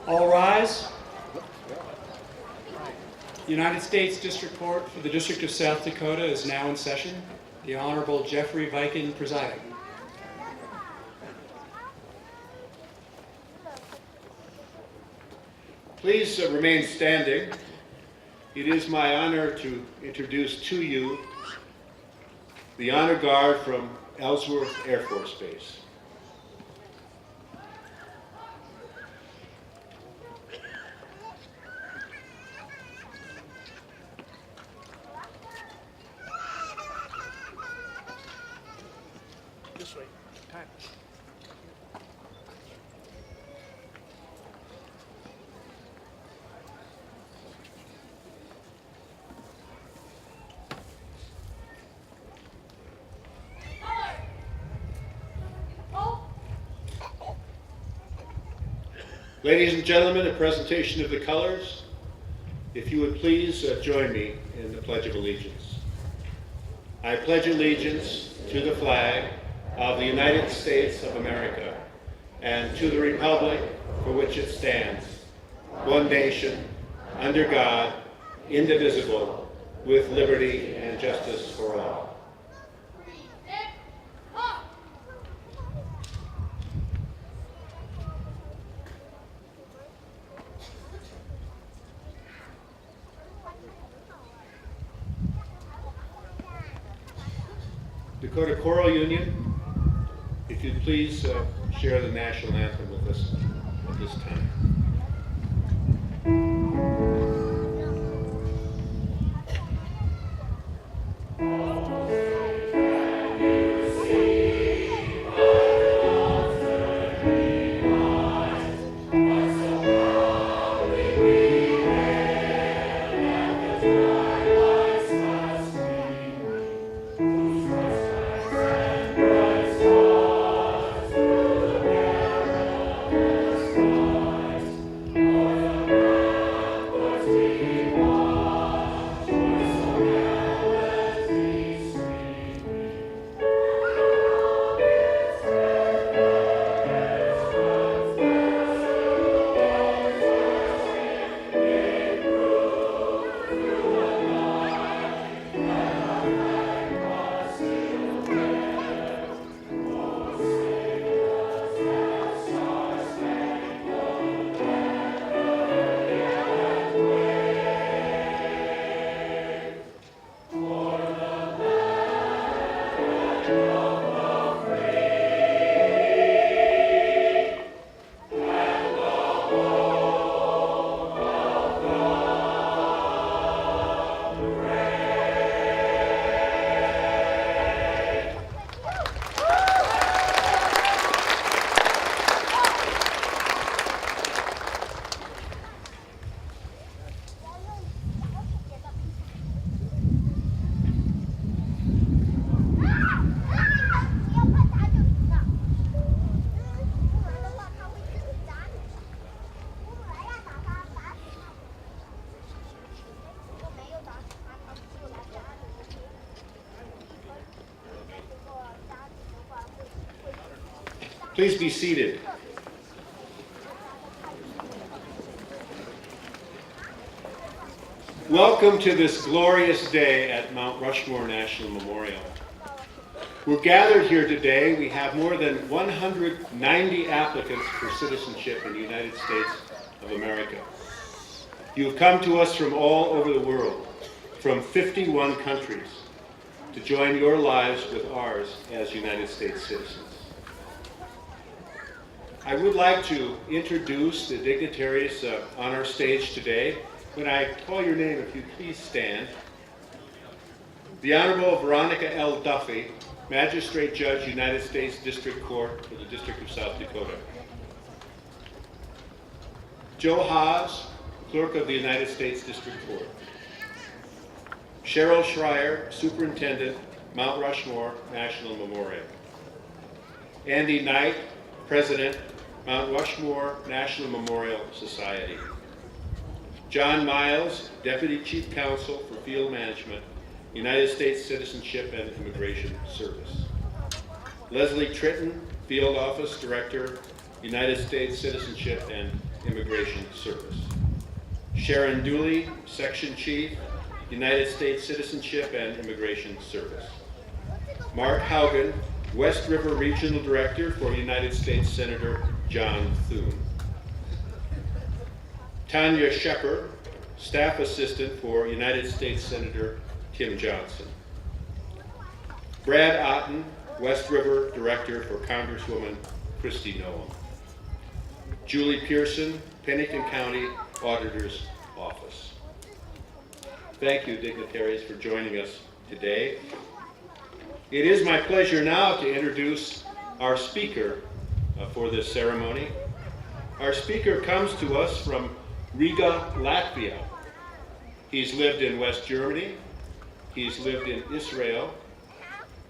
All rise. The United States District Court for the District of South Dakota is now in session. The Honorable Jeffrey Viken presiding. Please remain standing. It is my honor to introduce to you the Honor Guard from Ellsworth Air Force Base. This way. Time. Ladies and gentlemen, a presentation of the colors. If you would please join me in the Pledge of Allegiance. I pledge allegiance to the flag of the United States of America and to the republic for which it stands, one nation, under God, indivisible, with liberty and justice for all. Dakota Choral Union, if you'd please share the national anthem with us at this time. Please be seated. Welcome to this glorious day at Mount Rushmore National Memorial. We're gathered here today. We have more than 190 applicants for citizenship in the United States of America. You have come to us from all over the world, from 51 countries, to join your lives with ours as United States citizens. I would like to introduce the dignitaries on our stage today. When I call your name, if you please stand. The Honorable Veronica L. Duffy, Magistrate Judge, United States District Court for the District of South Dakota. Joe Haas, Clerk of the United States District Court. Cheryl Schreier, Superintendent, Mount Rushmore National Memorial. Andy Knight, President, Mount Rushmore National Memorial Society. John Miles, Deputy Chief Counsel for Field Management, United States Citizenship and Immigration Service. Leslie Tritton, Field Office Director, United States Citizenship and Immigration Service. Sharon Dooley, Section Chief, United States Citizenship and Immigration Service. Mark Haugen, West River Regional Director for United States Senator John Thune. Tanya Shepard, Staff Assistant for United States Senator Tim Johnson. Brad Otten, West River Director for Congresswoman Kristi Noem. Julie Pearson, Pennington County Auditor's Office. Thank you, dignitaries, for joining us today. It is my pleasure now to introduce our speaker for this ceremony. Our speaker comes to us from Riga, Latvia. He's lived in West Germany. He's lived in Israel.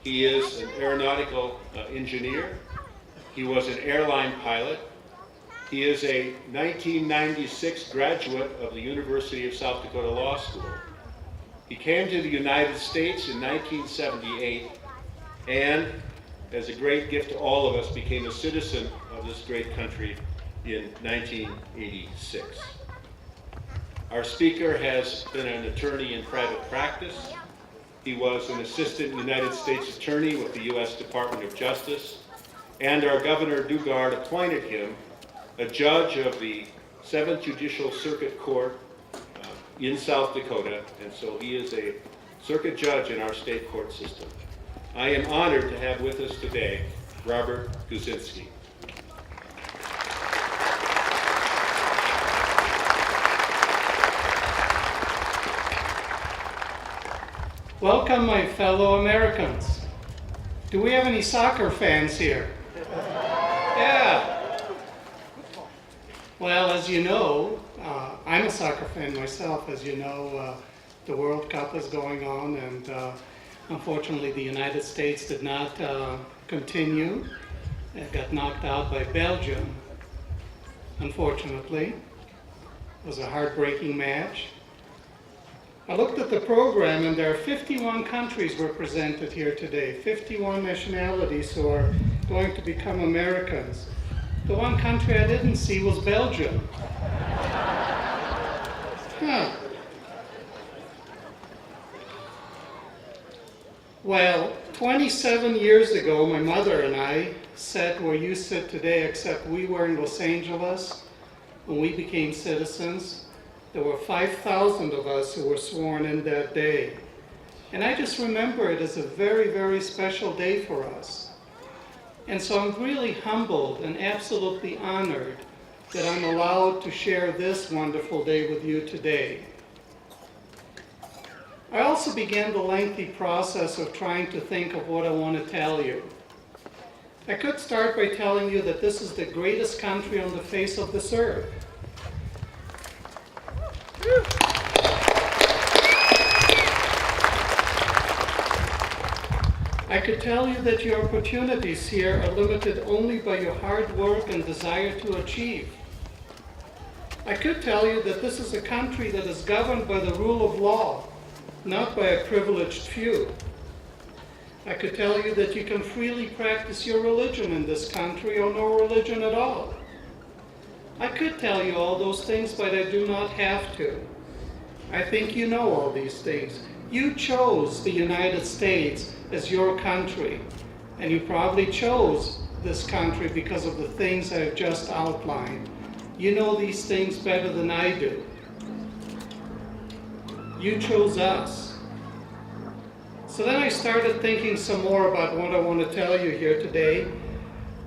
He is an aeronautical engineer. He was an airline pilot. He is a 1996 graduate of the University of South Dakota Law School. He came to the United States in 1978 and, as a great gift to all of us, became a citizen of this great country in 1986. Our speaker has been an attorney in private practice. He was an assistant United States attorney with the U.S. Department of Justice, and our Governor Dugard appointed him a judge of the 7th Judicial Circuit Court in South Dakota, and so he is a circuit judge in our state court system. I am honored to have with us today Robert Guzinski. Welcome, my fellow Americans. Do we have any soccer fans here? Yeah. Well, as you know, I'm a soccer fan myself. As you know, the World Cup is going on, and unfortunately the United States did not continue. It got knocked out by Belgium, unfortunately. It was a heartbreaking match. I looked at the program, and there are 51 countries represented here today, 51 nationalities who are going to become Americans. The one country I didn't see was Belgium. Huh. Well, 27 years ago, my mother and I sat where you sit today, except we were in Los Angeles when we became citizens. There were 5,000 of us who were sworn in that day. And I just remember it as a very, very special day for us. And so I'm really humbled and absolutely honored that I'm allowed to share this wonderful day with you today. I also began the lengthy process of trying to think of what I want to tell you. I could start by telling you that this is the greatest country on the face of this earth. I could tell you that your opportunities here are limited only by your hard work and desire to achieve. I could tell you that this is a country that is governed by the rule of law, not by a privileged few. I could tell you that you can freely practice your religion in this country or no religion at all. I could tell you all those things, but I do not have to. I think you know all these things. You chose the United States as your country, and you probably chose this country because of the things I've just outlined. You know these things better than I do. You chose us. So then I started thinking some more about what I want to tell you here today,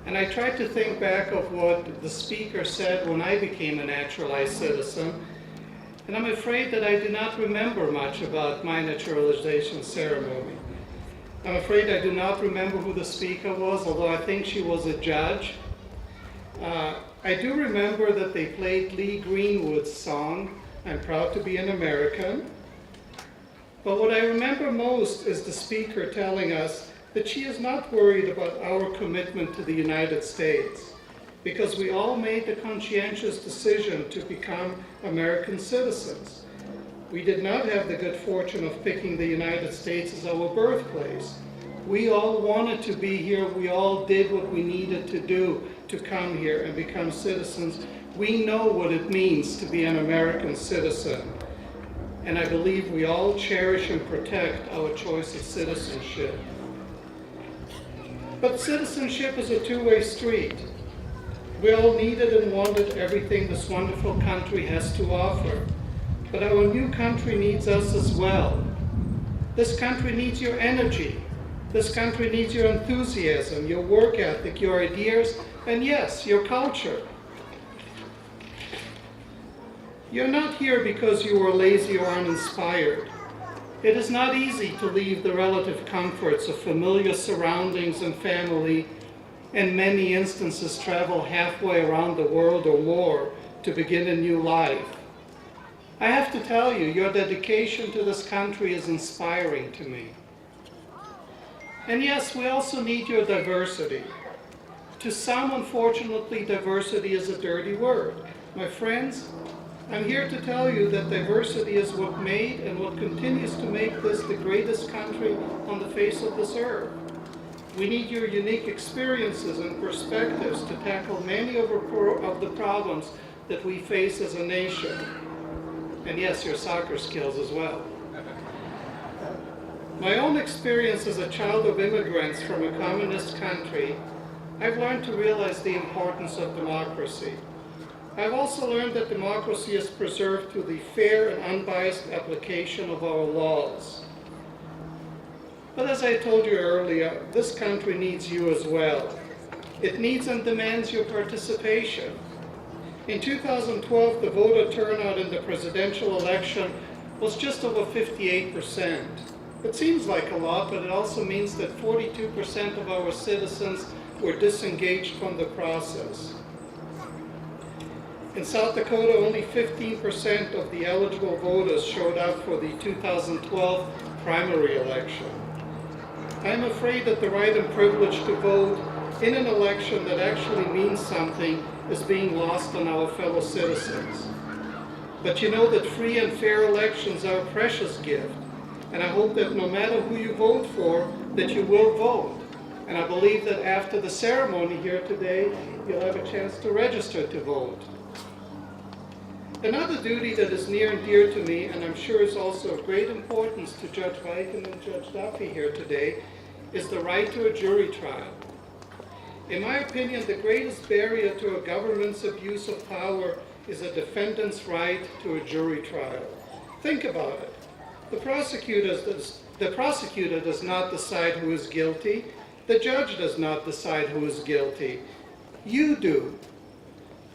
and I tried to think back of what the speaker said when I became a naturalized citizen, and I'm afraid that I do not remember much about my naturalization ceremony. I'm afraid I do not remember who the speaker was, although I think she was a judge. I do remember that they played Lee Greenwood's song, "I'm Proud to Be an American." But what I remember most is the speaker telling us that she is not worried about our commitment to the United States, because we all made the conscientious decision to become American citizens. We did not have the good fortune of picking the United States as our birthplace. We all wanted to be here. We all did what we needed to do to come here and become citizens We know what it means to be an American citizen, and I believe we all cherish and protect our choice of citizenship. But citizenship is a two-way street. We all needed and wanted everything this wonderful country has to offer, but our new country needs us as well. This country needs your energy. This country needs your enthusiasm, your work ethic, your ideas, and yes, your culture. You're not here because you are lazy or uninspired. It is not easy to leave the relative comforts of familiar surroundings and family, in many instances travel halfway around the world or more to begin a new life. I have to tell you, your dedication to this country is inspiring to me. And yes, we also need your diversity. To some, unfortunately, diversity is a dirty word. My friends, I'm here to tell you that diversity is what made and what continues to make this the greatest country on the face of this earth. We need your unique experiences and perspectives to tackle many of the problems that we face as a nation. And yes, your soccer skills as well. My own experience as a child of immigrants from a communist country, I've learned to realize the importance of democracy. I've also learned that democracy is preserved through the fair and unbiased application of our laws. But as I told you earlier, this country needs you as well. It needs and demands your participation. In 2012, the voter turnout in the presidential election was just over 58%. It seems like a lot, but it also means that 42% of our citizens were disengaged from the process. In South Dakota, only 15% of the eligible voters showed up for the 2012 primary election. I am afraid that the right and privilege to vote in an election that actually means something is being lost on our fellow citizens. But you know that free and fair elections are a precious gift, and I hope that no matter who you vote for, that you will vote. And I believe that after the ceremony here today, you'll have a chance to register to vote. Another duty that is near and dear to me, and I'm sure is also of great importance to Judge Viken and Judge Duffy here today, is the right to a jury trial. In my opinion, the greatest barrier to a government's abuse of power is a defendant's right to a jury trial. Think about it. The prosecutor does not decide who is guilty. The judge does not decide who is guilty. You do.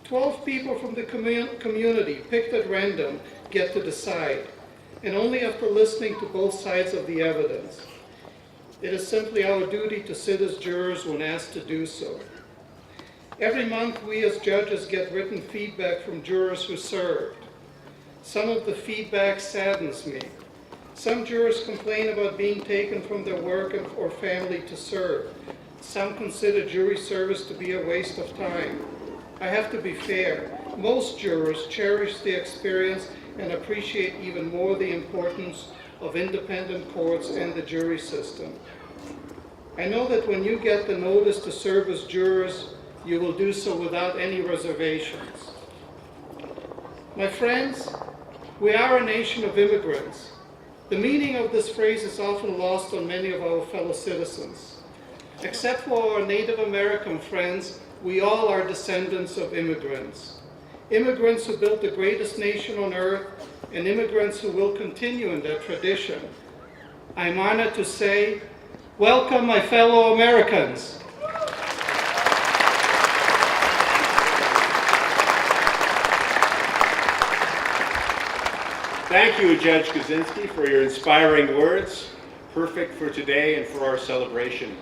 12 people from the community, picked at random, get to decide, and only after listening to both sides of the evidence. It is simply our duty to sit as jurors when asked to do so. Every month, we as judges get written feedback from jurors who served. Some of the feedback saddens me. Some jurors complain about being taken from their work or family to serve. Some consider jury service to be a waste of time. I have to be fair. Most jurors cherish the experience and appreciate even more the importance of independent courts and the jury system. I know that when you get the notice to serve as jurors, you will do so without any reservations. My friends, we are a nation of immigrants. The meaning of this phrase is often lost on many of our fellow citizens. Except for our Native American friends, we all are descendants of immigrants. Immigrants who built the greatest nation on earth, and immigrants who will continue in that tradition. I'm honored to say, welcome, my fellow Americans. Thank you, Judge Kaczynski, for your inspiring words, perfect for today and for our celebration.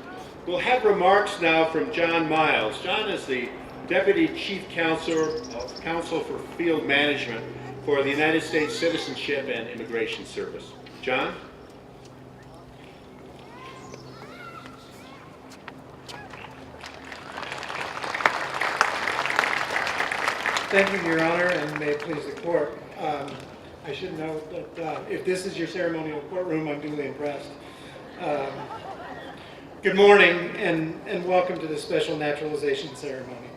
We'll have remarks now from John Miles. John is the Deputy Chief Counsel for Field Management for the United States Citizenship and Immigration Service. John? Thank you, Your Honor, and may it please the court. I should note that if this is your ceremonial courtroom, I'm duly impressed. Good morning and welcome to this special naturalization ceremony.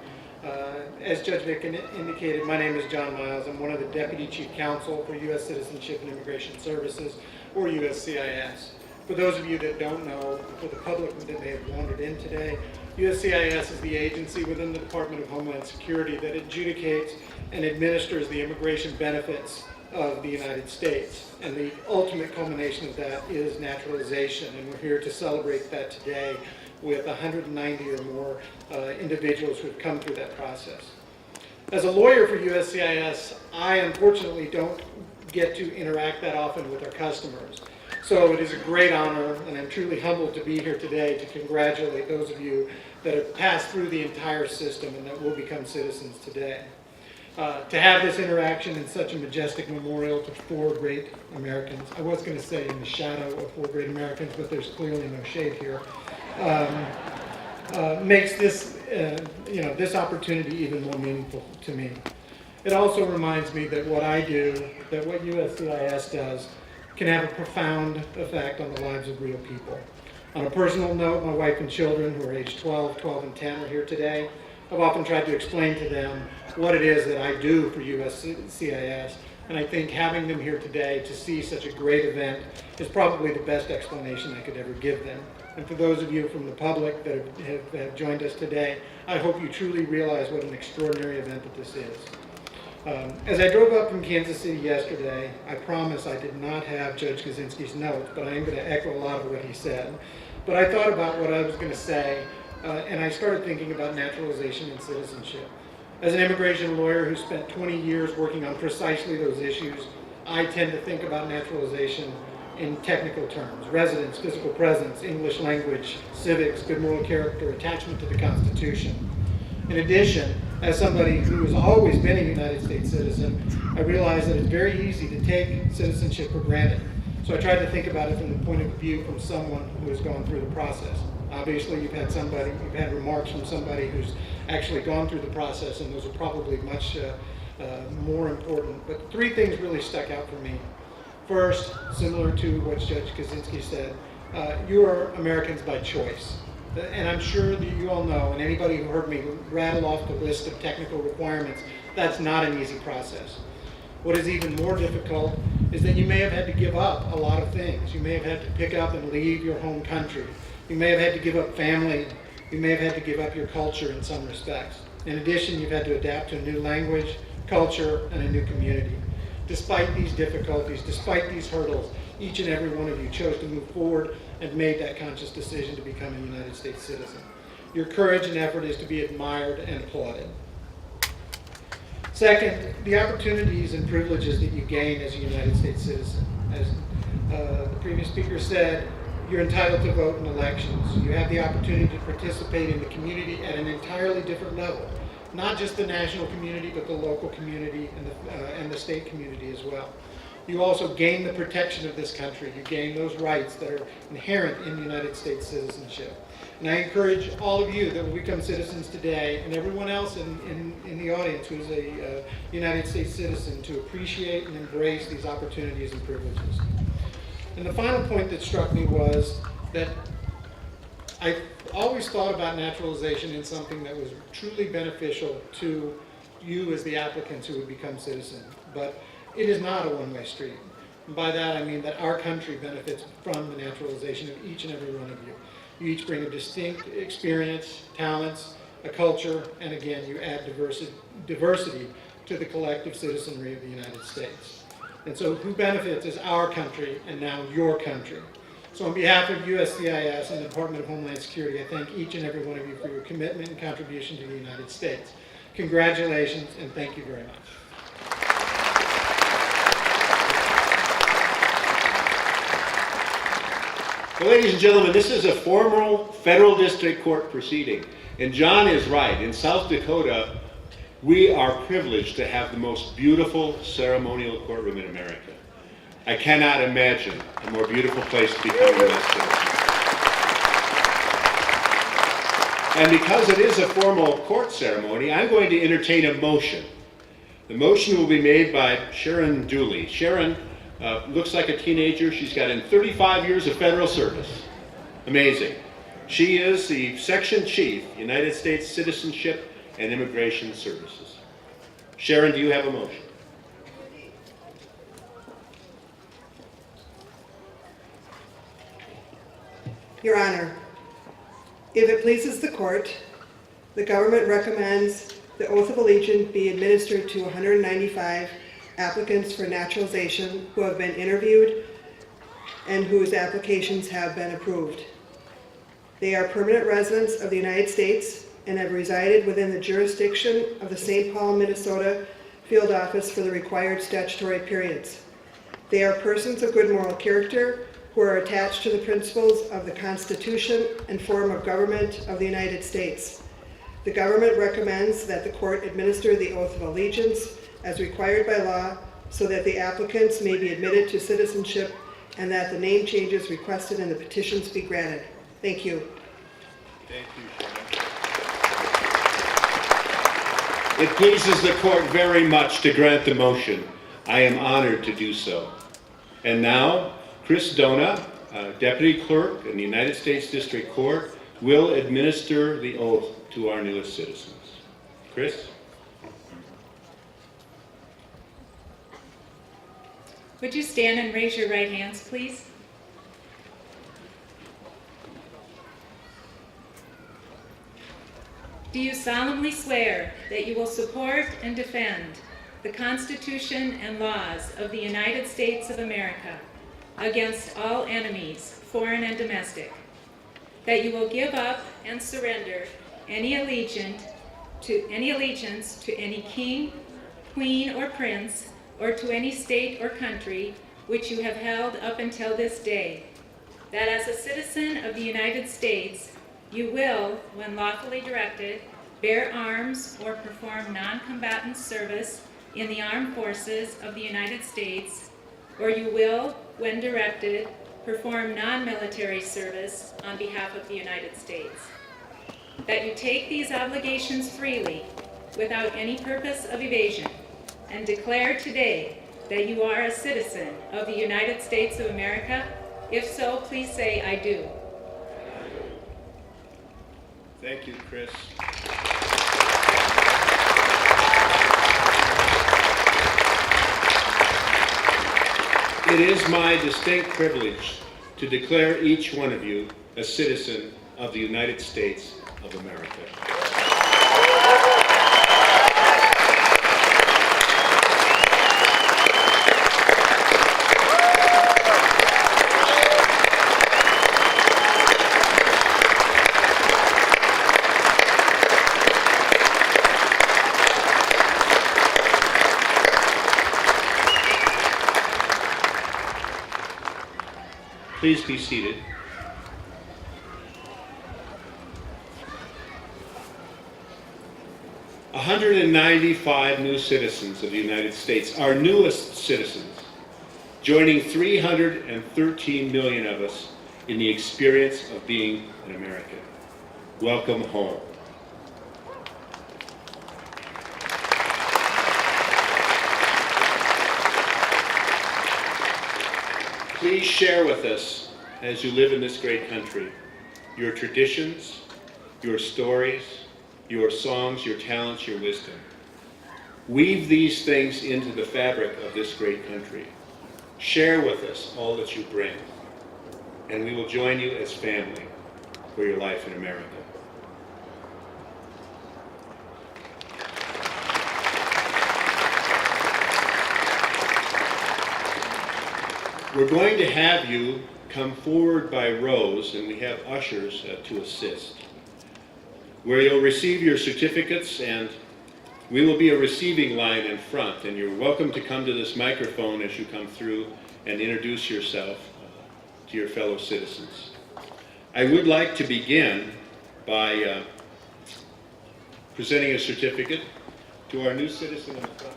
As Judge Vick indicated, my name is John Miles. I'm one of the Deputy Chief Counsel for U.S. Citizenship and Immigration Services, or USCIS. For those of you that don't know, for the public that may have wandered in today, USCIS is the agency within the Department of Homeland Security that adjudicates and administers the immigration benefits of the United States. And the ultimate culmination of that is naturalization, and we're here to celebrate that today with 190 or more individuals who have come through that process. As a lawyer for USCIS, I unfortunately don't get to interact that often with our customers. So it is a great honor, and I'm truly humbled to be here today to congratulate those of you that have passed through the entire system and that will become citizens today. To have this interaction in such a majestic memorial to 4 great Americans, I was going to say in the shadow of 4 great Americans, but there's clearly no shade here, makes this, this opportunity even more meaningful to me. It also reminds me that what I do, that what USCIS does, can have a profound effect on the lives of real people. On a personal note, my wife and children, who are age 12, 12, and 10, are here today. I've often tried to explain to them what it is that I do for USCIS, and I think having them here today to see such a great event is probably the best explanation I could ever give them. And for those of you from the public that have joined us today, I hope you truly realize what an extraordinary event that this is. As I drove up from Kansas City yesterday, I promise I did not have Judge Kaczynski's notes, but I am going to echo a lot of what he said. But I thought about what I was going to say, and I started thinking about naturalization and citizenship. As an immigration lawyer who spent 20 years working on precisely those issues, I tend to think about naturalization in technical terms: residence, physical presence, English language, civics, good moral character, attachment to the Constitution. In addition, as somebody who has always been a United States citizen, I realize that it's very easy to take citizenship for granted. So I tried to think about it from the point of view from someone who has gone through the process. Obviously, you've had remarks from somebody who's actually gone through the process, and those are probably much more important. But 3 things really stuck out for me. First, similar to what Judge Kaczynski said, you are Americans by choice. And I'm sure that you all know, and anybody who heard me rattle off the list of technical requirements, that's not an easy process. What is even more difficult is that you may have had to give up a lot of things. You may have had to pick up and leave your home country. You may have had to give up family. You may have had to give up your culture in some respects. In addition, you've had to adapt to a new language, culture, and a new community. Despite these difficulties, despite these hurdles, each and every one of you chose to move forward and made that conscious decision to become a United States citizen. Your courage and effort is to be admired and applauded. Second, the opportunities and privileges that you gain as a United States citizen. As the previous speaker said, you're entitled to vote in elections. You have the opportunity to participate in the community at an entirely different level. Not just the national community, but the local community and the state community as well. You also gain the protection of this country. You gain those rights that are inherent in United States citizenship. And I encourage all of you that will become citizens today, and everyone else in the audience who is a United States citizen, to appreciate and embrace these opportunities and privileges. And the final point that struck me was that I always thought about naturalization in something that was truly beneficial to you as the applicants who would become citizens. But it is not a one-way street. And by that I mean that our country benefits from the naturalization of each and every one of you. You each bring a distinct experience, talents, a culture, and again, you add diversity to the collective citizenry of the United States. And so who benefits is our country, and now your country. So on behalf of USCIS and the Department of Homeland Security, I thank each and every one of you for your commitment and contribution to the United States. Congratulations, and thank you very much. Well, ladies and gentlemen, this is a formal federal district court proceeding. And John is right. In South Dakota, we are privileged to have the most beautiful ceremonial courtroom in America. I cannot imagine a more beautiful place to become a U.S. citizen. And because it is a formal court ceremony, I'm going to entertain a motion. The motion will be made by Sharon Dooley. Sharon looks like a teenager. She's got in 35 years of federal service. Amazing. She is the Section Chief, United States Citizenship and Immigration Services. Sharon, do you have a motion? Your Honor, if it pleases the court, the government recommends the oath of allegiance be administered to 195 applicants for naturalization who have been interviewed and whose applications have been approved. They are permanent residents of the United States and have resided within the jurisdiction of the St. Paul, Minnesota field office for the required statutory periods. They are persons of good moral character who are attached to the principles of the Constitution and form of government of the United States. The government recommends that the court administer the oath of allegiance as required by law so that the applicants may be admitted to citizenship and that the name changes requested in the petitions be granted. Thank you. Thank you, Sharon. It pleases the court very much to grant the motion. I am honored to do so. And now, Chris Dona, Deputy Clerk in the United States District Court, will administer the oath to our newest citizens. Chris? Would you stand and raise your right hands, please? Do you solemnly swear that you will support and defend the Constitution and laws of the United States of America against all enemies, foreign and domestic, that you will give up and surrender any allegiance to any king, queen, or prince, or to any state or country which you have held up until this day, that as a citizen of the United States, you will, when lawfully directed, bear arms or perform non-combatant service in the armed forces of the United States, or you will, when directed, perform non-military service on behalf of the United States. That you take these obligations freely, without any purpose of evasion, and declare today that you are a citizen of the United States of America? If so, please say, I do. Thank you, Chris. It is my distinct privilege to declare each one of you a citizen of the United States of America. Please be seated. A 195 new citizens of the United States, our newest citizens, joining 313 million of us in the experience of being an American. Welcome home. Please share with us, as you live in this great country, your traditions, your stories, your songs, your talents, your wisdom. Weave these things into the fabric of this great country. Share with us all that you bring, and we will join you as family for your life in America. We're going to have you come forward by rows, and we have ushers to assist, where you'll receive your certificates, and we will be a receiving line in front, and you're welcome to come to this microphone as you come through and introduce yourself to your fellow citizens. I would like to begin by presenting a certificate to our new citizen in the front row.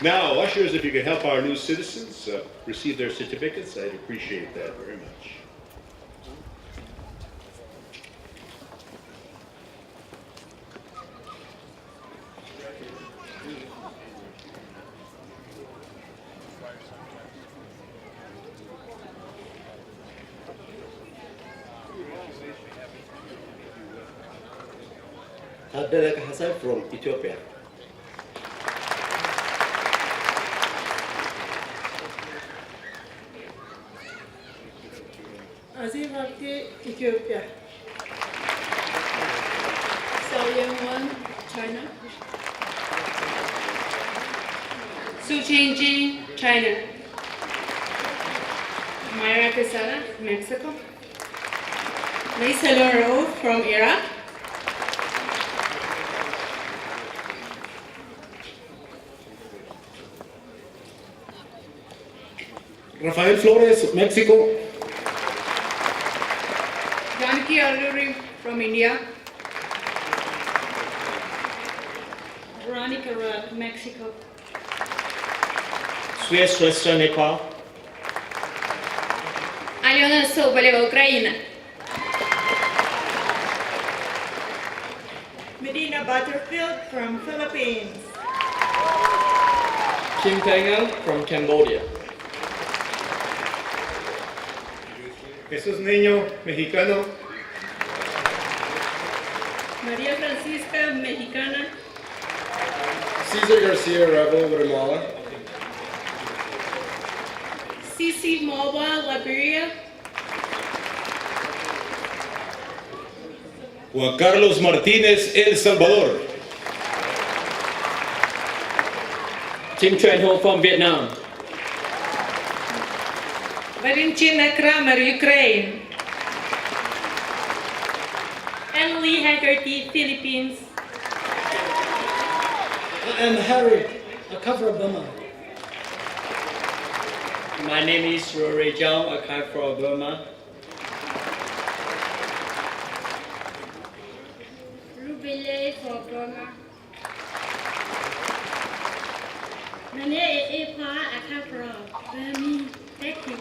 Now, ushers, if you could help our new citizens receive their certificates, I'd appreciate that very much. Abdelak Hassan from Ethiopia. Azim Abdi, Ethiopia. Xiao Yanwen, China. Su Jingjing, China. Myra Quesada, Mexico. Lisa Loro from Iraq. Rafael Flores, Mexico. Janki Alluri from India. Veronica Rudd, Mexico. Suez, Western Nepal. Aliona Soboleva, Ukraina. Medina Butterfield from Philippines. Kim Tang-el from Cambodia. Jesús Niño, mexicano. María Francisca, mexicana. Cesar Garcia Rebel, Guatemala. Cici Moba, Liberia. Juan Carlos Martínez, El Salvador. Tim Tran Ho from Vietnam. Valentina Kramer, Ukraine. Emily Haggerty, Philippines. I'm Harry, I come from Burma. My name is Rory Zhao, I come from Burma. Rubile from Burma. My name is Epa, I come from Burma. Thank you.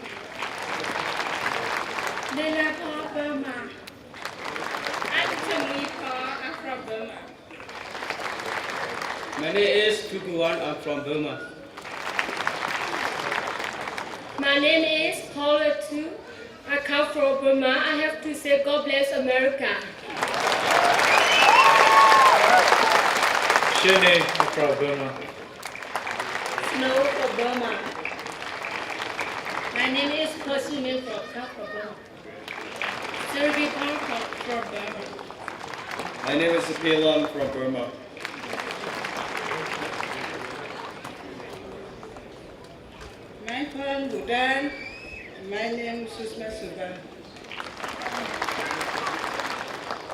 Nenapa, Burma. I'm Tamipa, I'm from Burma. My name is Tukuan, I'm from Burma. My name is Paula Tu. I come from Burma. I have to say God bless America. Shene from Burma. Snow from Burma. My name is Kosumin from Burma. Serbi from Burma. My name is Apilam from Burma. I'm from Bhutan. My name is Susma Suban.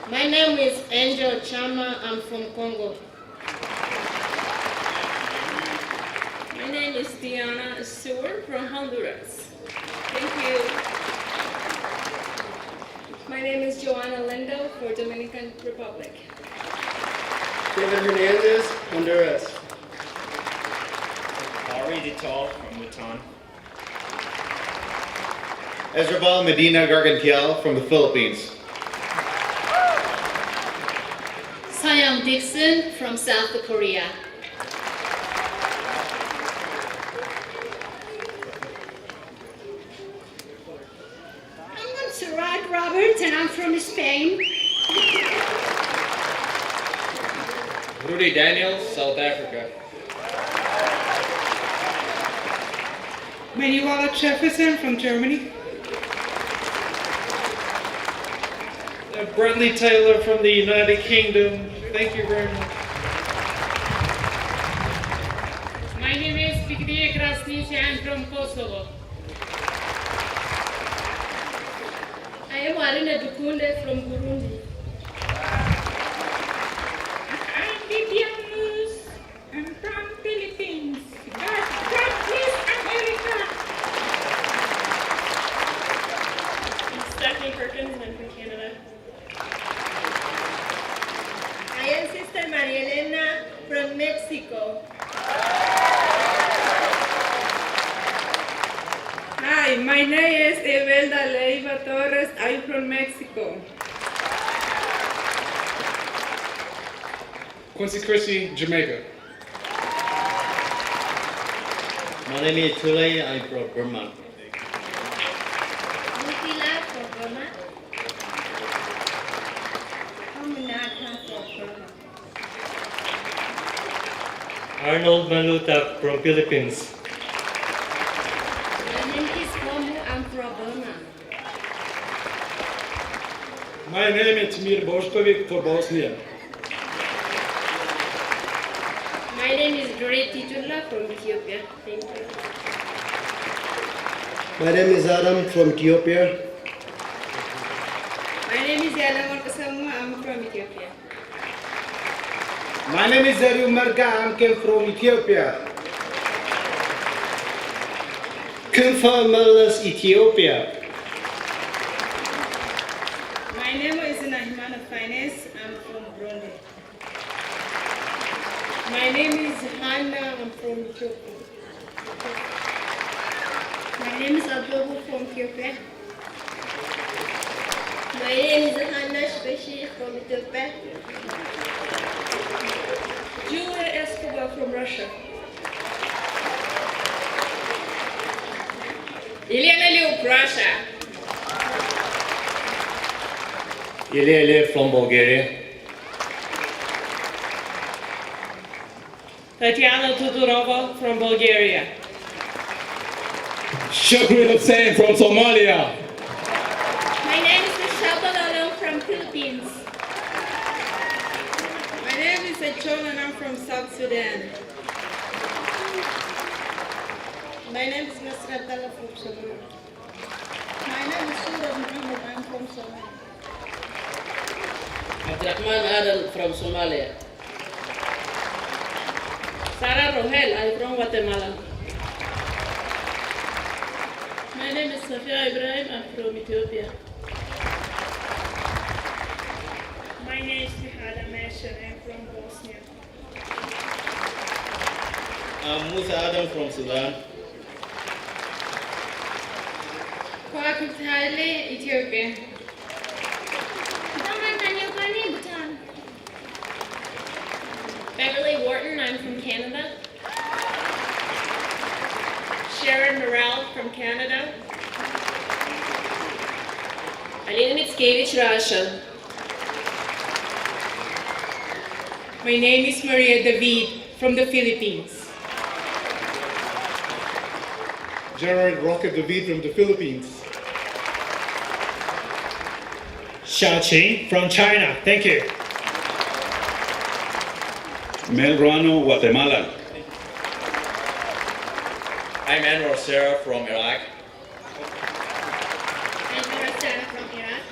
My name is Angel Chama. I'm from Congo. My name is Diana Stewart from Honduras. Thank you. My name is Joanna Lindo for Dominican Republic. David Hernandez, Honduras. Ari Dital from Bhutan. Ezraval Medina Gargantiel from the Philippines. Sayam Dixon from South Korea. I'm Sarat Roberts and I'm from Spain. Rudy Daniels, South Africa. Manuela Jefferson from Germany. Bradley Taylor from the United Kingdom. Thank you very much. My name is Viktoria Krasnich. I'm from Kosovo. I am Arina Dukunde from Burundi. I'm Vivianus. I'm from Philippines. God bless America. I'm Stephanie Perkins and I'm from Canada. I am Sister Maria Elena from Mexico. Hi, my name is Evelda Leiva Torres. I'm from Mexico. Quincy Chrissy, Jamaica. My name is Tule. I'm from Burma. Mutila from Burma. Hamunaka from Burma. Arnold Maluta from Philippines. My name is Momu. I'm from Burma. My name is Timir Bošković for Bosnia. My name is Dore Titullah from Ethiopia. Thank you. My name is Adam from Ethiopia. My name is Yalamon Kasamu. I'm from Ethiopia. My name is Zariu Marga. I came from Ethiopia. Kumfamalas, Ethiopia. My name is Nahimana Finance. I'm from Burundi. My name is Hannah. I'm from Ethiopia. My name is Abubu from Ethiopia. My name is Hannah Shbeshi from Ethiopia. Julia Escobar from Russia. Iliana Liu, Russia. Ilele from Bulgaria. Tatiana Tudorova from Bulgaria. Shukri Hussain from Somalia. My name is Michelle Balolo from Philippines. My name is Achol and I'm from South Sudan. My name is Nasr Abdallah from Somalia. My name is Surah Muhammad. I'm from Somalia. Abdurrahman Adel from Somalia. Sarah Rohel, I'm from Guatemala. My name is Safia Ibrahim. I'm from Ethiopia. My name is Mihada Meshan. I'm from Bosnia. I'm Musa Adam from Sudan. Kwakut Haile, Ethiopia. Bhutan. Beverly Wharton, I'm from Canada. Sharon Morrell from Canada. Alina Mickiewicz, Russia. My name is Maria David from the Philippines. Gerard Rocket David from the Philippines. Xiaoqing from China. Thank you. Mel Ruano, Guatemala. I'm Anwar Sarah from Iraq. And Sarah from Iraq.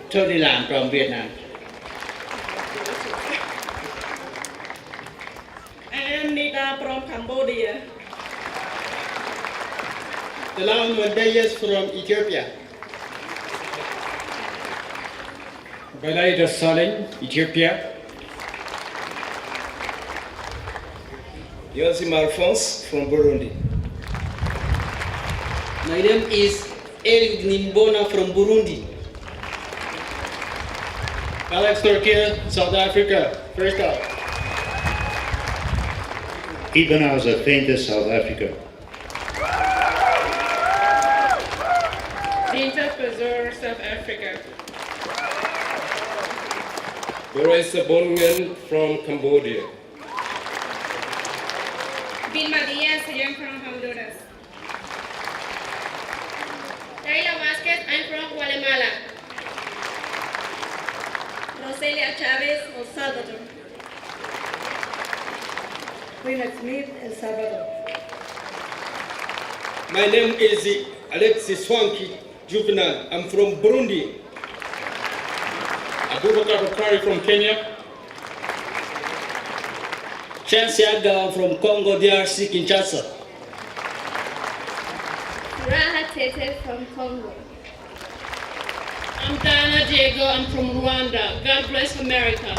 Tony Lam from Vietnam. I am Nida from Cambodia. Delaun Wendayes from Ethiopia. Belaida Saleh, Ethiopia. Yosim Alphonse from Burundi. My name is Eliud Nimbona from Burundi. Alex Turkia, South Africa. First up. Ibanaz Fainta, South Africa. Binta Pazur, South Africa. Doresa Bongen from Cambodia. Vilma Diaz, I am from Honduras. Taylor Vasquez, I'm from Guatemala. Roselia Chavez, El Salvador. Rina Smith, El Salvador. My name is Alexis Swanky Juvenal. I'm from Burundi. Abubakar Bakari from Kenya. Chansiaga from Congo DRC, Kinshasa. Raha Tete from Congo. I'm Dana Diego, I'm from Rwanda. God bless America.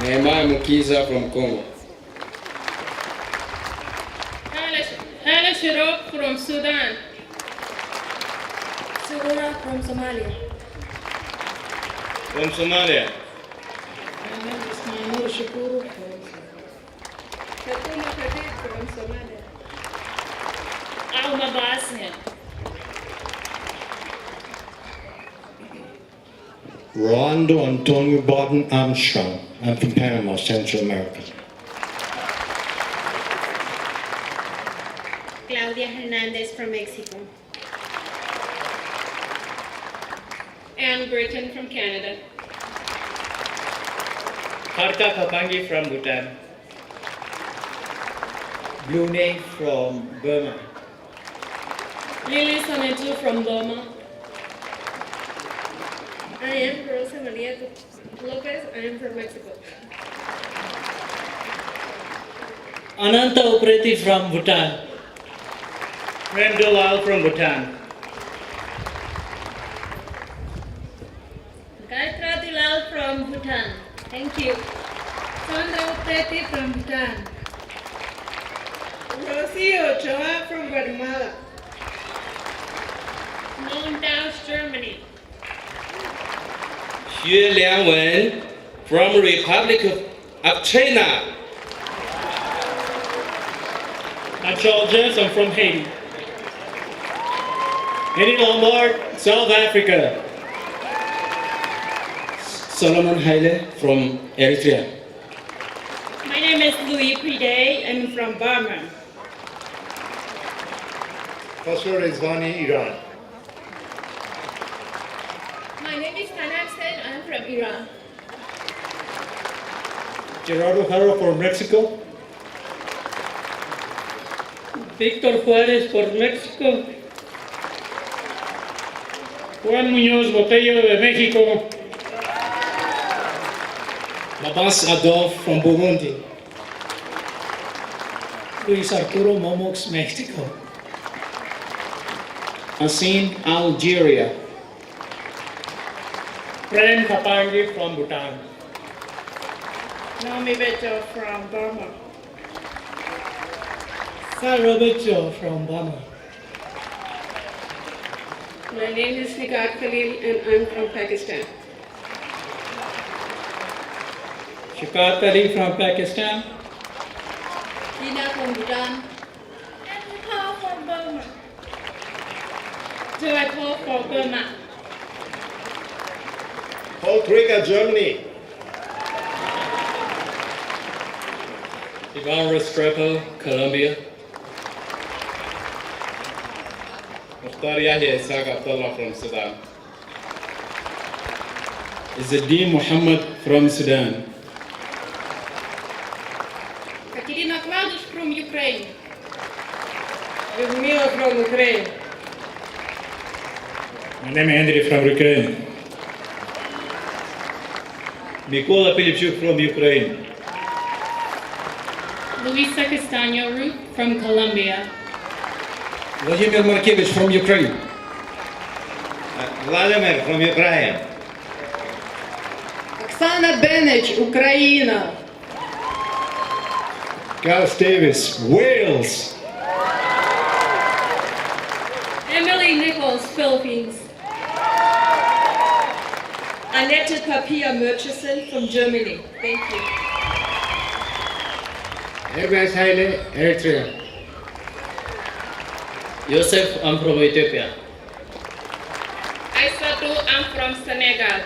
Nehemiah Mukiza from Congo. Hannah Shirok from Sudan. Surura from Somalia. From Somalia. My name is Mahmoud Shukuru from Fatuma Khadir from Somalia. Alma Bosnia. Rolando Antonio Barton Armstrong. I'm from Panama, Central America. Claudia Hernandez from Mexico. Anne Britton from Canada. Kharka Kapangi from Bhutan. Brunei from Burma. Lily Sanetu from Loma. I am Rosa Maria Lopez. I am from Mexico. Ananta Upreti from Bhutan. Prem Dulal from Bhutan. Gayatri Dilal from Bhutan. Thank you. Sandra Upreti from Bhutan. Rosie Ochoa from Guatemala. Montaus, Germany. Xue Liangwen from Republic of China. I'm Charles Jensen from Haiti. Eddie Lombard, South Africa. Solomon Haile from Eritrea. My name is Louis Pride. I'm from Burma. Khosrow Rezvani, Iran. My name is Tanak Sen. I am from Iran. Gerardo Haro from Mexico. Víctor Juárez por México. Juan Muñoz Botello de México. Abbas Adolf from Burundi. Luis Arturo Momox, Mexico. Asin, Algeria. Prem Kapangi from Bhutan. Naomi Beto from Burma. Sir Robert Joe from Burma. My name is Nigar Khalil and I'm from Pakistan. Shikar Ali from Pakistan. Tina from Bhutan. And Nepal from Burma. Joy Paul from Burma. Paul Krieger, Germany. Ivan Restrepo, Colombia. Mukhtar Yahya Isaac Abdullah from Sudan. Izzeddin Muhammad from Sudan. Katerina Kladush from Ukraine. Lyudmila from Ukraine. My name is Andriy from Ukraine. Mykola Filipchuk from Ukraine. Luisa Castaño Ruth from Colombia. Vladimir Markevich from Ukraine. Vladimir from Ukraine. Oksana Benich, Ukraine. Gareth Davis, Wales. Emily Nichols, Philippines. Annette Papier Murchison from Germany. Thank you. Herbert Haile, Eritrea. Joseph, I'm from Ethiopia. Aissatou, I'm from Senegal.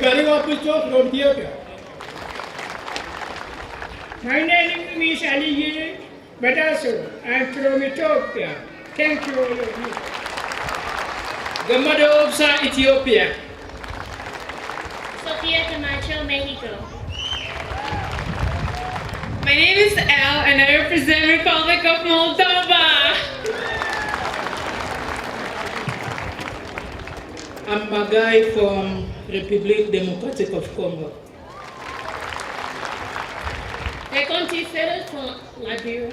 Gariwa Picho from Ethiopia. My name is Luis Ali Badasso. I'm from Ethiopia. Thank you all of you. Gamada Obsa, Ethiopia. Sofia Camacho, Mexico. My name is Al and I represent Republic of Moldova. I'm Magai from Republic Democratic of Congo. Leconti Phillips from Liberia.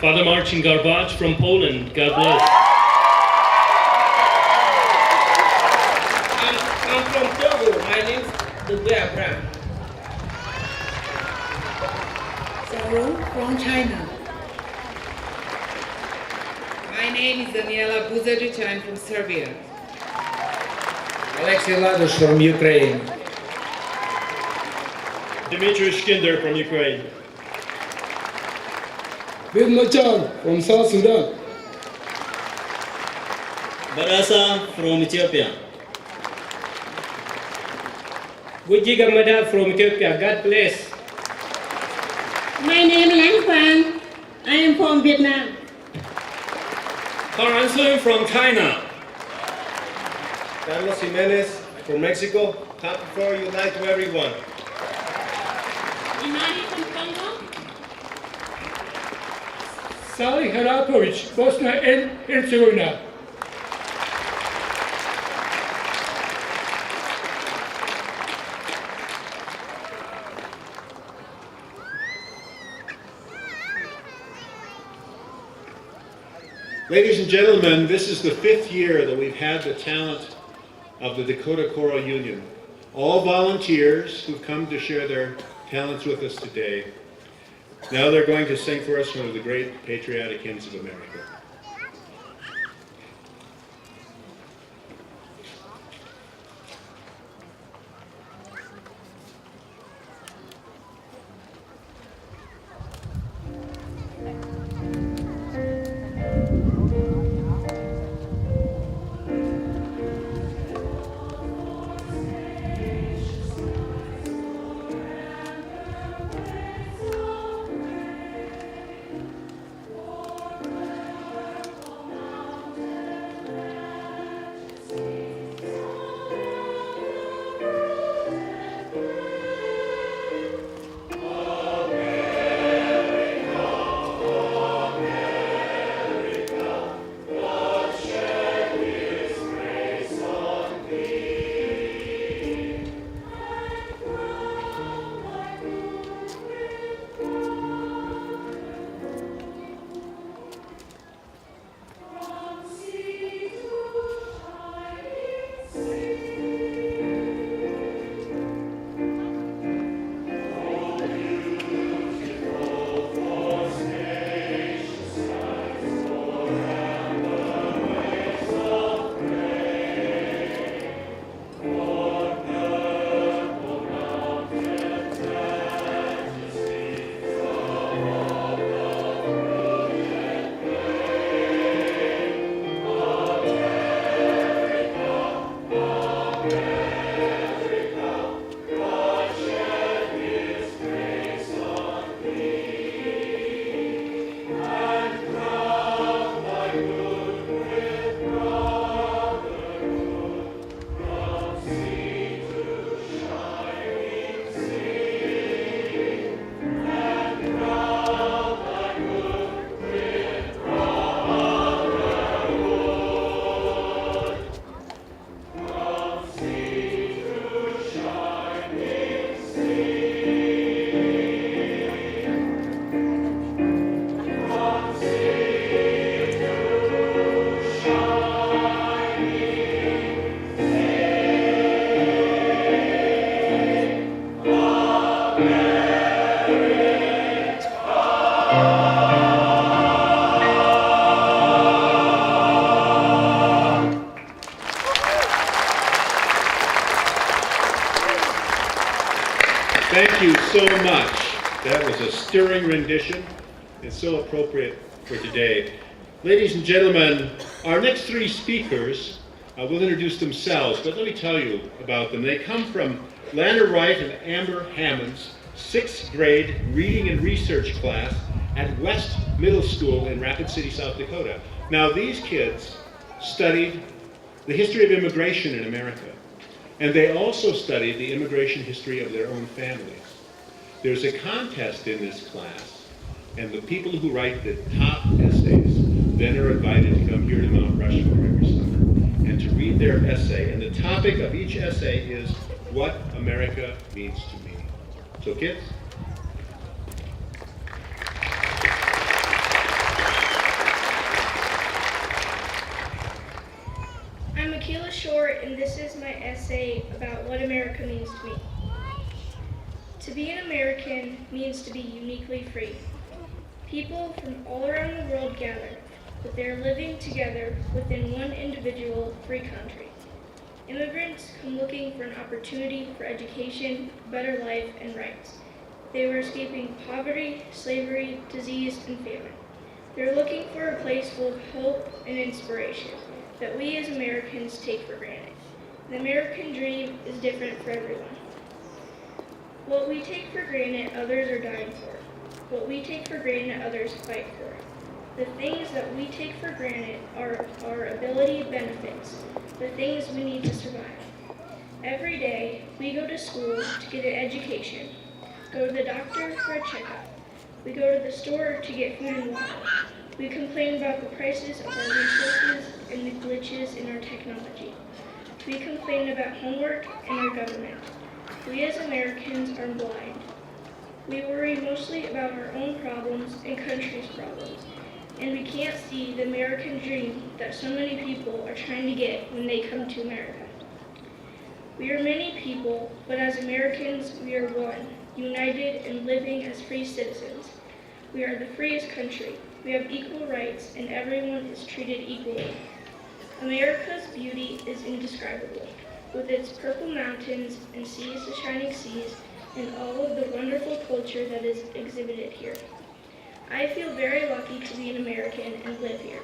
Father Marcin Garbacz from Poland. God bless. Saru from China. My name is Daniela Buzadic. I'm from Serbia. Alexei Ladosh from Ukraine. Dmitry Shkinder from Ukraine. Vidmachan from South Sudan. Barasa from Ethiopia. Guji Gamada from Ethiopia. God bless. My name is Lan Fan. I am from Vietnam. Kang Ansun from China. Carlos Jimenez from Mexico. Happy 4th of July to everyone. Imani from Congo. Sally Harakovic, Bosnia and Herzegovina. Ladies and gentlemen, this is the 5th year that we've had the talent of the Dakota Choral Union. All volunteers who've come to share their talents with us today. Now they're going to sing for us one of the great patriotic hymns of America. Thank you so much. That was a stirring rendition and so appropriate for today. Ladies and gentlemen, our next 3 speakers will introduce themselves, but let me tell you about them. They come from Lana Wright and Amber Hammond's 6th grade reading and research class at West Middle School in Rapid City, South Dakota. Now, these kids studied the history of immigration in America, and they also studied the immigration history of their own families. There's a contest in this class, and the people who write the top essays then are invited to come here to Mount Rushmore every summer and to read their essay. And the topic of each essay is what America means to me. So kids. I'm Akila Short, and this is my essay about what America means to me. To be an American means to be uniquely free. People from all around the world gather, but they are living together within one individual free country. Immigrants come looking for an opportunity for education, better life, and rights. They were escaping poverty, slavery, disease, and famine. They're looking for a place full of hope and inspiration that we as Americans take for granted. The American dream is different for everyone. What we take for granted, others are dying for. What we take for granted, others fight for. The things that we take for granted are our ability benefits, the things we need to survive. Every day, we go to school to get an education, go to the doctor for a checkup. We go to the store to get food and water. We complain about the prices of our resources and the glitches in our technology. We complain about homework and our government. We as Americans are blind. We worry mostly about our own problems and country's problems, and we can't see the American dream that so many people are trying to get when they come to America. We are many people, but as Americans, we are one, united and living as free citizens. We are the freest country. We have equal rights, and everyone is treated equally. America's beauty is indescribable, with its purple mountains and seas to shining seas, and all of the wonderful culture that is exhibited here. I feel very lucky to be an American and live here.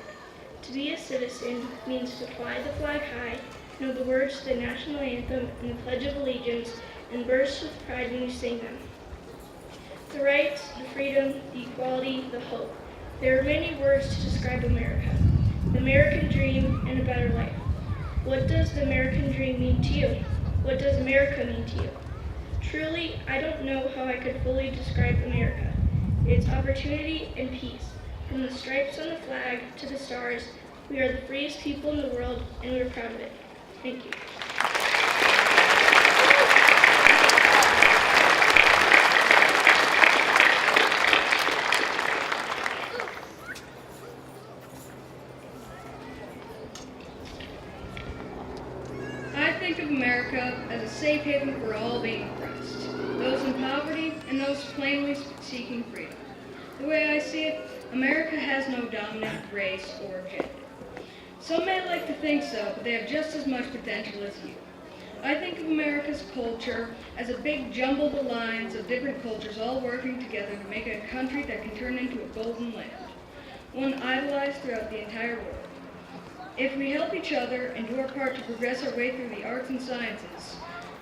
To be a citizen means to fly the flag high, know the words to the national anthem and the Pledge of Allegiance, and burst with pride when you sing them. The rights, the freedom, the equality, the hope. There are many words to describe America. The American dream and a better life. What does the American dream mean to you? What does America mean to you? Truly, I don't know how I could fully describe America. It's opportunity and peace. From the stripes on the flag to the stars, we are the freest people in the world, and we're proud of it. Thank you. I think of America as a safe haven for all being oppressed, those in poverty and those plainly seeking freedom. The way I see it, America has no dominant race or gender. Some may like to think so, but they have just as much potential as you. I think of America's culture as a big jumbled alliance of different cultures all working together to make a country that can turn into a golden land, one idolized throughout the entire world. If we help each other and do our part to progress our way through the arts and sciences,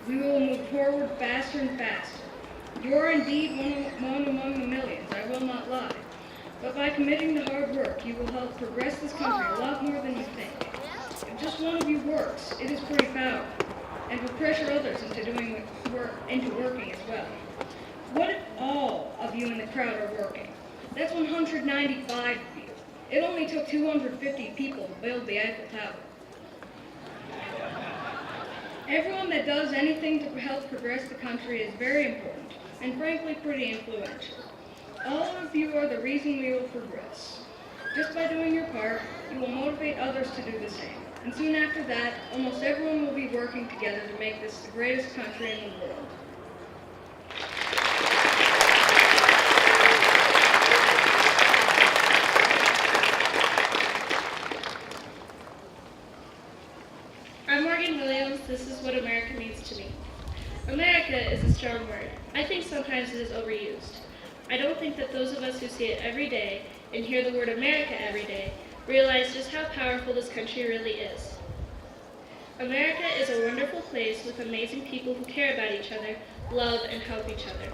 we will move forward faster and faster. You are indeed one among the millions, I will not lie. But by committing to hard work, you will help progress this country a lot more than you think. If just one of you works, it is pretty powerful, and will pressure others into working as well. What if all of you in the crowd are working? That's 195 of you. It only took 250 people to build the Eiffel Tower. Everyone that does anything to help progress the country is very important, and frankly pretty influential. All of you are the reason we will progress. Just by doing your part, you will motivate others to do the same. And soon after that, almost everyone will be working together to make this the greatest country in the world. I'm Morgan Williams. This is what America means to me. America is a strong word. I think sometimes it is overused. I don't think that those of us who see it every day and hear the word America every day realize just how powerful this country really is. America is a wonderful place with amazing people who care about each other, love, and help each other.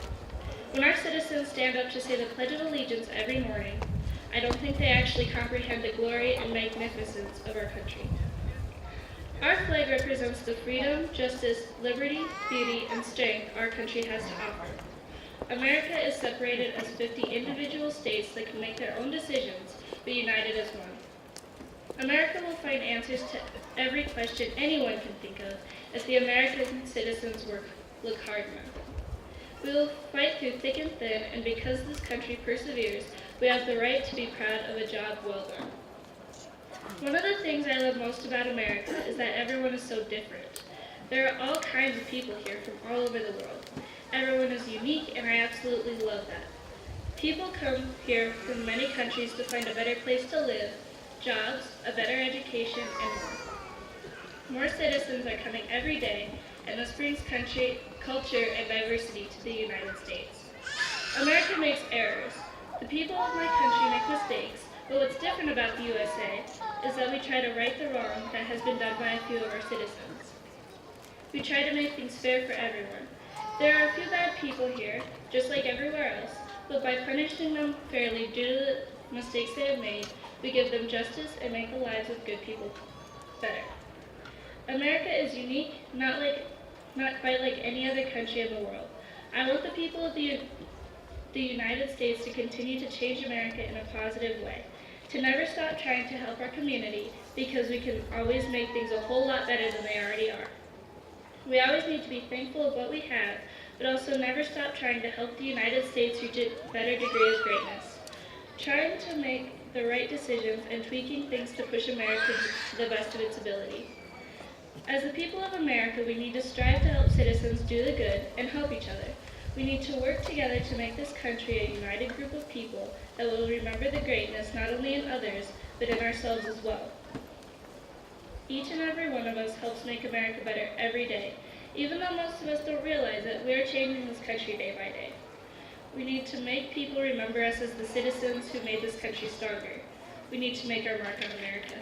When our citizens stand up to say the Pledge of Allegiance every morning, I don't think they actually comprehend the glory and magnificence of our country. Our flag represents the freedom, justice, liberty, beauty, and strength our country has to offer. America is separated as 50 individual states that can make their own decisions, but united as one. America will find answers to every question anyone can think of if the American citizens look hard enough. We will fight through thick and thin, and because this country perseveres, we have the right to be proud of a job well done. One of the things I love most about America is that everyone is so different. There are all kinds of people here from all over the world. Everyone is unique, and I absolutely love that. People come here from many countries to find a better place to live, jobs, a better education, and more. More citizens are coming every day, and this brings country, culture, and diversity to the United States. America makes errors. The people of my country make mistakes, but what's different about the USA is that we try to right the wrong that has been done by a few of our citizens. We try to make things fair for everyone. There are a few bad people here, just like everywhere else, but by punishing them fairly due to the mistakes they have made, we give them justice and make the lives of good people better. America is unique, not quite like any other country in the world. I want the people of the United States to continue to change America in a positive way, to never stop trying to help our community, because we can always make things a whole lot better than they already are. We always need to be thankful of what we have, but also never stop trying to help the United States reach a better degree of greatness. Trying to make the right decisions and tweaking things to push America to the best of its ability. As the people of America, we need to strive to help citizens do the good and help each other. We need to work together to make this country a united group of people that will remember the greatness not only in others, but in ourselves as well. Each and every one of us helps make America better every day. Even though most of us don't realize it, we are changing this country day by day. We need to make people remember us as the citizens who made this country stronger. We need to make our mark on America.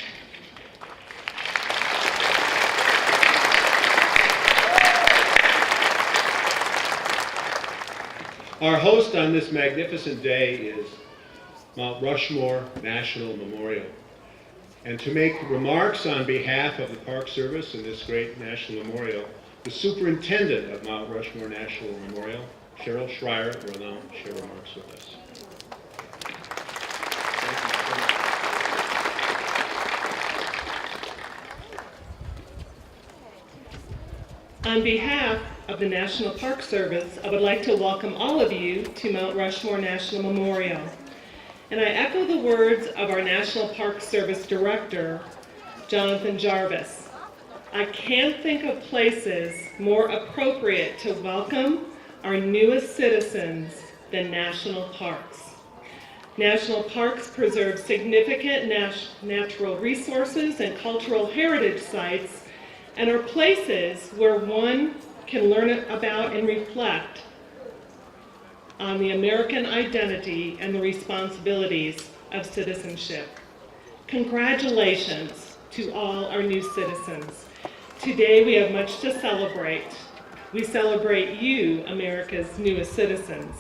Our host on this magnificent day is Mount Rushmore National Memorial. And to make remarks on behalf of the Park Service and this great national memorial, the superintendent of Mount Rushmore National Memorial, Cheryl Schreier, will now share remarks with us. On behalf of the National Park Service, I would like to welcome all of you to Mount Rushmore National Memorial. And I echo the words of our National Park Service Director, Jonathan Jarvis. I can't think of places more appropriate to welcome our newest citizens than national parks. National parks preserve significant natural resources and cultural heritage sites and are places where one can learn about and reflect on the American identity and the responsibilities of citizenship. Congratulations to all our new citizens. Today we have much to celebrate. We celebrate you, America's newest citizens.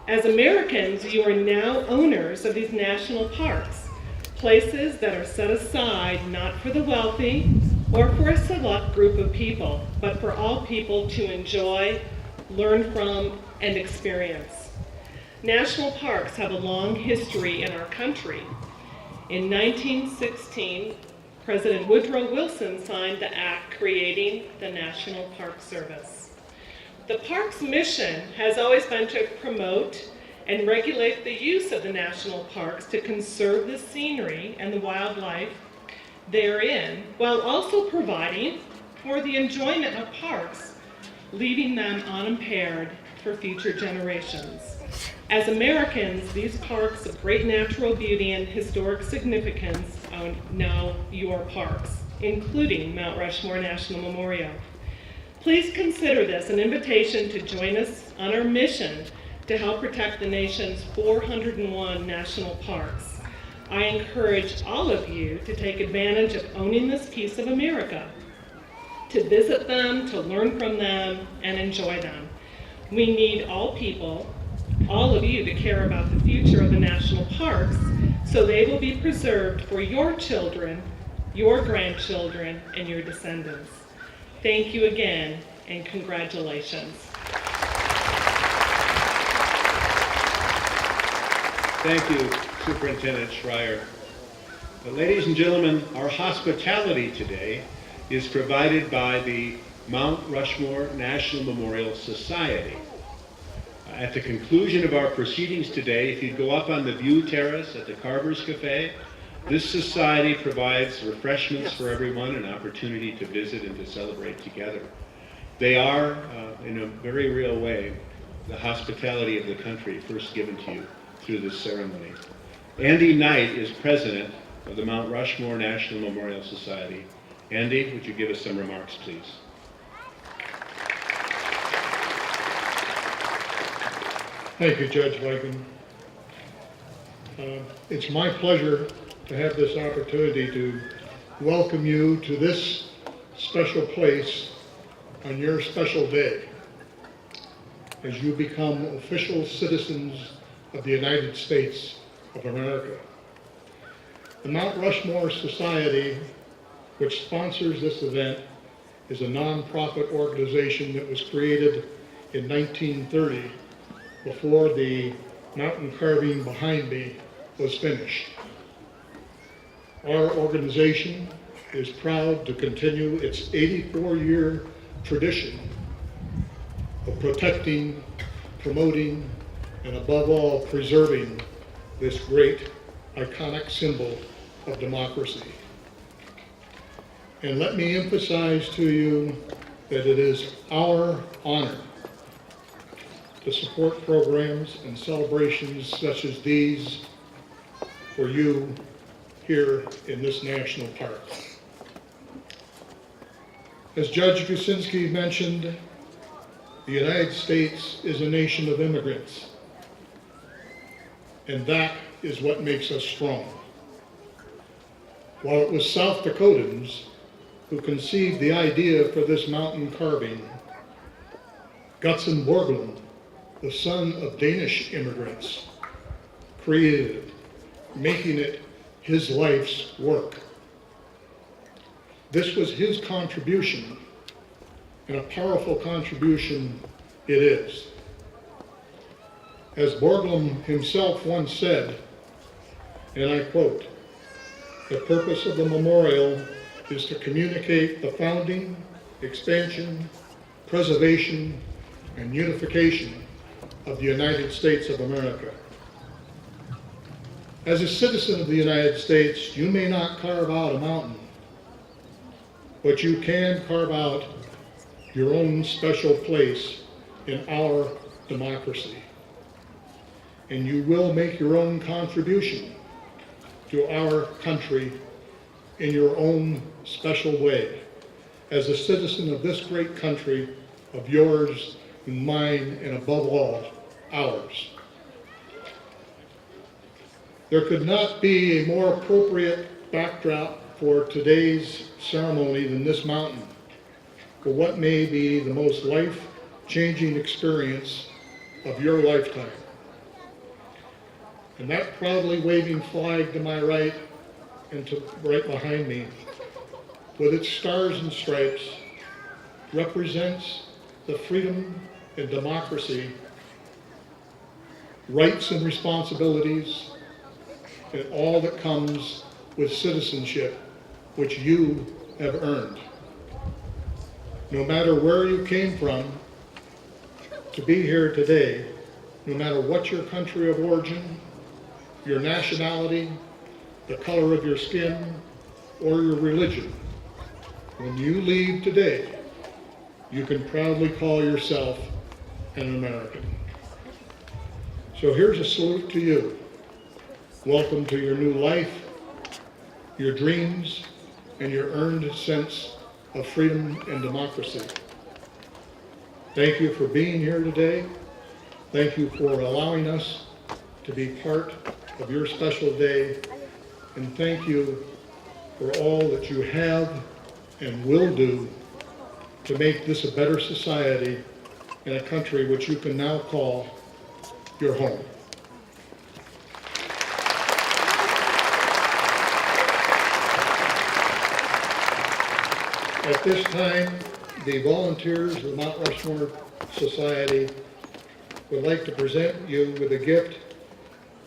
As Americans, you are now owners of these national parks, places that are set aside not for the wealthy or for a select group of people, but for all people to enjoy, learn from, and experience. National parks have a long history in our country. In 1916, President Woodrow Wilson signed the act creating the National Park Service. The park's mission has always been to promote and regulate the use of the national parks to conserve the scenery and the wildlife therein, while also providing for the enjoyment of parks, leaving them unimpaired for future generations. As Americans, these parks of great natural beauty and historic significance are now your parks, including Mount Rushmore National Memorial. Please consider this an invitation to join us on our mission to help protect the nation's 401 national parks. I encourage all of you to take advantage of owning this piece of America, to visit them, to learn from them, and enjoy them. We need all people, all of you, to care about the future of the national parks so they will be preserved for your children, your grandchildren, and your descendants. Thank you again, and congratulations. Thank you, Superintendent Schreier. Ladies and gentlemen, our hospitality today is provided by the Mount Rushmore National Memorial Society. At the conclusion of our proceedings today, if you'd go up on the view terrace at the Carver's Cafe, this society provides refreshments for everyone, an opportunity to visit and to celebrate together. They are, in a very real way, the hospitality of the country first given to you through this ceremony. Andy Knight is president of the Mount Rushmore National Memorial Society. Andy, would you give us some remarks, please? Thank you, Judge Viking. It's my pleasure to have this opportunity to welcome you to this special place on your special day as you become official citizens of the United States of America. The Mount Rushmore Society, which sponsors this event, is a nonprofit organization that was created in 1930 before the mountain carving behind me was finished. Our organization is proud to continue its 84-year tradition of protecting, promoting, and above all, preserving this great, iconic symbol of democracy. And let me emphasize to you that it is our honor to support programs and celebrations such as these for you here in this national park. As Judge Kuczynski mentioned, the United States is a nation of immigrants, and that is what makes us strong. While it was South Dakotans who conceived the idea for this mountain carving, Gutzon Borglum, the son of Danish immigrants, created it, making it his life's work. This was his contribution, and a powerful contribution it is. As Borglum himself once said, and I quote, "The purpose of the memorial is to communicate the founding, expansion, preservation, and unification of the United States of America." As a citizen of the United States, you may not carve out a mountain, but you can carve out your own special place in our democracy. And you will make your own contribution to our country in your own special way, as a citizen of this great country of yours and mine, and above all, ours. There could not be a more appropriate backdrop for today's ceremony than this mountain, for what may be the most life-changing experience of your lifetime. And that proudly waving flag to my right and to right behind me, with its stars and stripes, represents the freedom and democracy, rights and responsibilities, and all that comes with citizenship, which you have earned. No matter where you came from to be here today, no matter what your country of origin, your nationality, the color of your skin, or your religion, when you leave today, you can proudly call yourself an American. So here's a salute to you. Welcome to your new life, your dreams, and your earned sense of freedom and democracy. Thank you for being here today. Thank you for allowing us to be part of your special day. And thank you for all that you have and will do to make this a better society and a country which you can now call your home. At this time, the volunteers of the Mount Rushmore Society would like to present you with a gift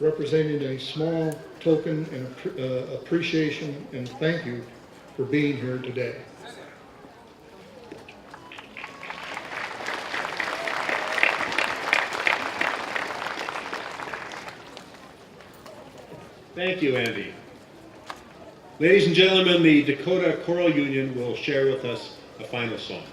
representing a small token and appreciation and thank you for being here today. Thank you, Andy. Ladies and gentlemen, the Dakota Choral Union will share with us a final song.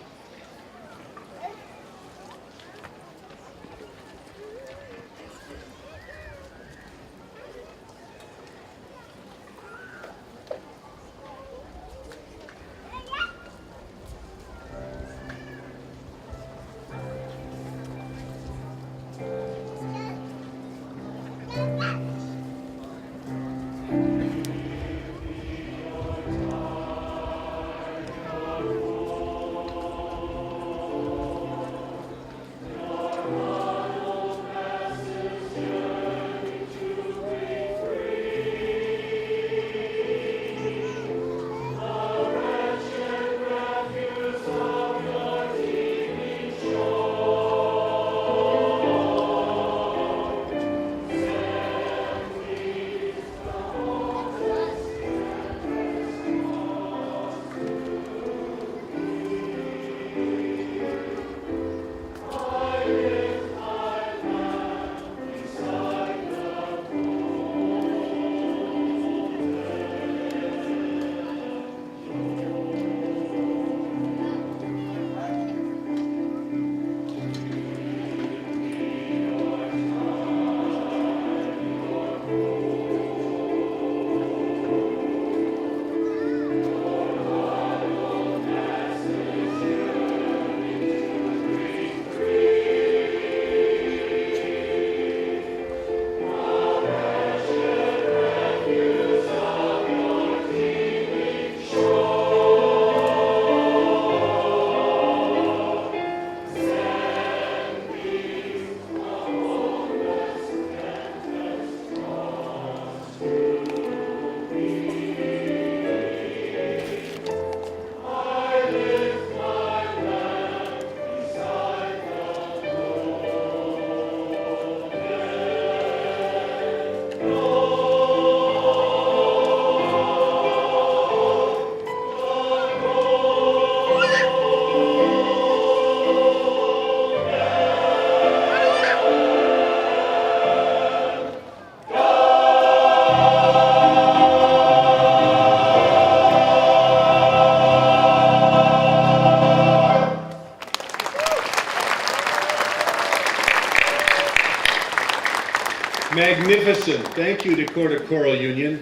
Magnificent. Thank you, Dakota Choral Union.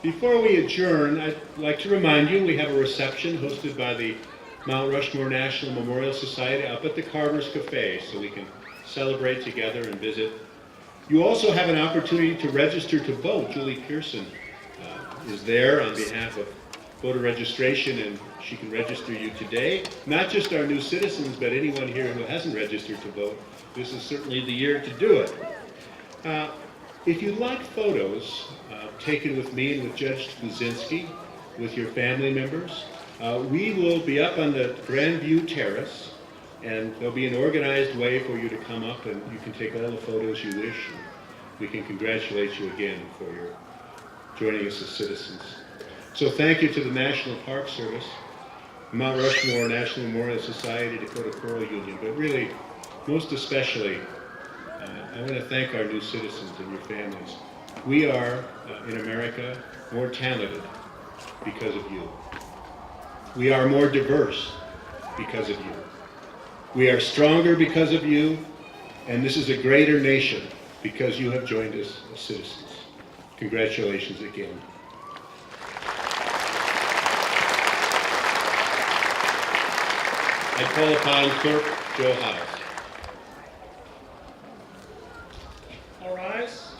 Before we adjourn, I'd like to remind you we have a reception hosted by the Mount Rushmore National Memorial Society up at the Carver's Cafe, so we can celebrate together and visit. You also have an opportunity to register to vote. Julie Pearson is there on behalf of voter registration, and she can register you today. Not just our new citizens, but anyone here who hasn't registered to vote. This is certainly the year to do it. If you'd like photos taken with me and with Judge Kuczynski, with your family members, we will be up on the Grand View Terrace, and there'll be an organized way for you to come up and you can take all the photos you wish. And we can congratulate you again for your joining us as citizens. So thank you to the National Park Service, Mount Rushmore National Memorial Society, Dakota Choral Union, but really, most especially, I want to thank our new citizens and your families. We are, in America, more talented because of you. We are more diverse because of you. We are stronger because of you, and this is a greater nation because you have joined us as citizens. Congratulations again. I call upon Clerk Joe Howes. All rise.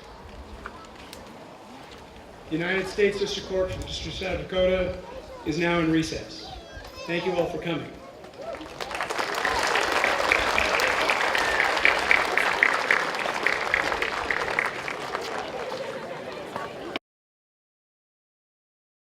The United States District Court for the District of South Dakota is now in recess. Thank you all for coming.